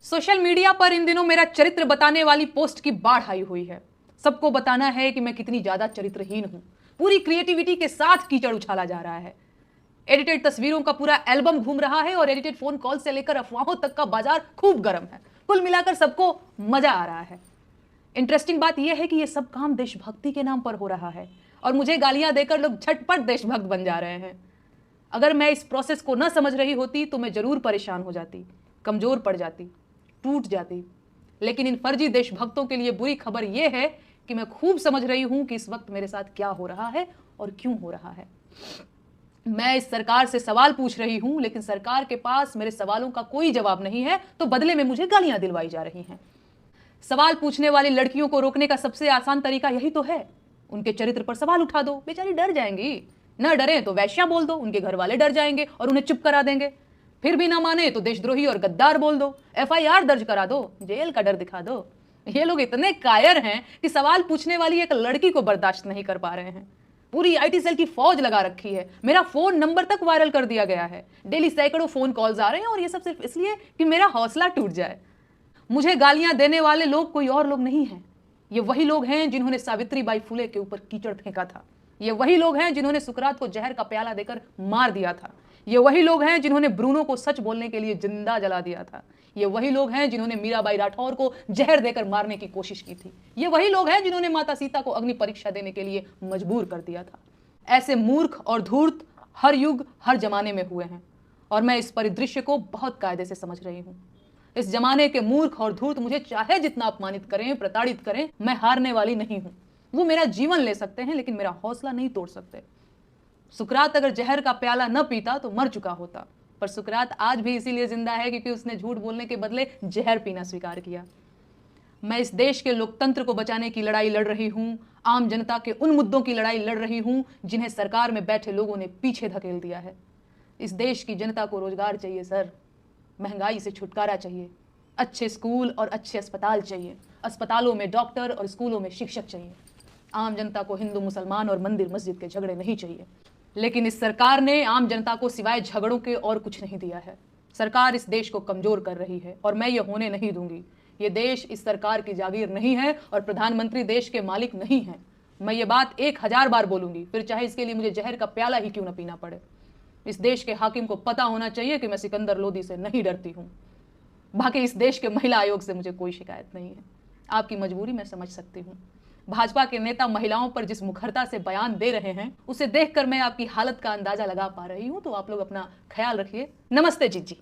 Social media पर इन दिनों मेरा चरित्र बताने वाली पोस्ट की बाढ़ आई हुई है। सबको बताना है कि मैं कितनी ज्यादा चरित्रहीन हूं। पूरी क्रिएटिविटी के साथ कीचड़ उछाला जा रहा है। एडिटेड तस्वीरों का पूरा एल्बम घूम रहा है और एडिटेड फोन कॉल से लेकर अफवाहों तक का बाजार खूब गर्म है। कुल मिलाकर सबको मजा आ रहा है। इंटरेस्टिंग बात यह है कि यह सब काम देशभक्ति के नाम पर हो रहा है और मुझे गालियां देकर लोग झटपट देशभक्त बन जा रहे हैं। अगर मैं इस प्रोसेस को न समझ रही होती तो मैं जरूर परेशान हो जाती, कमजोर पड़ जाती, टूट जाती। लेकिन इन फर्जी देशभक्तों के लिए बुरी खबर यह है कि मैं खूब समझ रही हूं कि इस वक्त मेरे साथ क्या हो रहा है और क्यों हो रहा है। मैं इस सरकार से सवाल पूछ रही हूं, लेकिन सरकार के पास मेरे सवालों का कोई जवाब नहीं है, तो बदले में मुझे गालियां दिलवाई जा रही हैं। सवाल पूछने वाली लड़कियों को रोकने का सबसे आसान तरीका यही तो है, उनके चरित्र पर सवाल उठा दो। बेचारी डर जाएंगी। न डरे तो वैश्या बोल दो, उनके घर वाले डर जाएंगे और उन्हें चुप करा देंगे। फिर भी ना माने तो देशद्रोही और गद्दार बोल दो, FIR दर्ज करा दो, जेल का डर दिखा दो। ये लोग इतने कायर हैं कि सवाल पूछने वाली एक लड़की को बर्दाश्त नहीं कर पा रहे हैं। पूरी IT सेल की फौज लगा रखी है। मेरा फोन नंबर तक वायरल कर दिया गया है। डेली सैकड़ों फोन कॉल्स आ रहे हैं और ये सब सिर्फ इसलिए कि मेरा हौसला टूट जाए। मुझे गालियां देने वाले लोग कोई और लोग नहीं हैं। ये वही लोग हैं जिन्होंने सावित्रीबाई फुले के ऊपर कीचड़ फेंका था। ये वही लोग हैं जिन्होंने सुकरात को जहर का प्याला देकर मार दिया था। ये वही लोग हैं जिन्होंने ब्रूनो को सच बोलने के लिए जिंदा जला दिया था। ये वही लोग हैं जिन्होंने मीराबाई राठौर को जहर देकर मारने की कोशिश की थी। ये वही लोग हैं जिन्होंने माता सीता को अग्नि परीक्षा देने के लिए मजबूर कर दिया था। ऐसे मूर्ख और धूर्त हर युग हर जमाने में हुए हैं और मैं इस परिदृश्य को बहुत कायदे से समझ रही हूं। इस जमाने के मूर्ख और धूर्त मुझे चाहे जितना अपमानित करें, प्रताड़ित करें, मैं हारने वाली नहीं हूं। वो मेरा जीवन ले सकते हैं लेकिन मेरा हौसला नहीं तोड़ सकते। सुकरात अगर जहर का प्याला न पीता तो मर चुका होता, पर सुकरात आज भी इसीलिए जिंदा है क्योंकि उसने झूठ बोलने के बदले जहर पीना स्वीकार किया। मैं इस देश के लोकतंत्र को बचाने की लड़ाई लड़ रही हूं। आम जनता के उन मुद्दों की लड़ाई लड़ रही हूं जिन्हें सरकार में बैठे लोगों ने पीछे धकेल दिया है। इस देश की जनता को रोजगार चाहिए सर, महंगाई से छुटकारा चाहिए, अच्छे स्कूल और अच्छे अस्पताल चाहिए, अस्पतालों में डॉक्टर और स्कूलों में शिक्षक चाहिए। आम जनता को हिंदू मुसलमान और मंदिर मस्जिद के झगड़े नहीं चाहिए। लेकिन इस सरकार ने आम जनता को सिवाय झगड़ों के और कुछ नहीं दिया है। सरकार इस देश को कमजोर कर रही है और मैं ये होने नहीं दूंगी। ये देश इस सरकार की जागीर नहीं है और प्रधानमंत्री देश के मालिक नहीं है। मैं ये बात 1000 बार बोलूंगी, फिर चाहे इसके लिए मुझे जहर का प्याला ही क्यों न पीना पड़े। इस देश के हाकिम को पता होना चाहिए कि मैं सिकंदर लोदी से नहीं डरती हूँ। बाकी इस देश के महिला आयोग से मुझे कोई शिकायत नहीं है। आपकी मजबूरी मैं समझ सकती हूँ। भाजपा के नेता महिलाओं पर जिस मुखरता से बयान दे रहे हैं उसे देखकर मैं आपकी हालत का अंदाजा लगा पा रही हूं। तो आप लोग अपना ख्याल रखिए। नमस्ते जीत जी।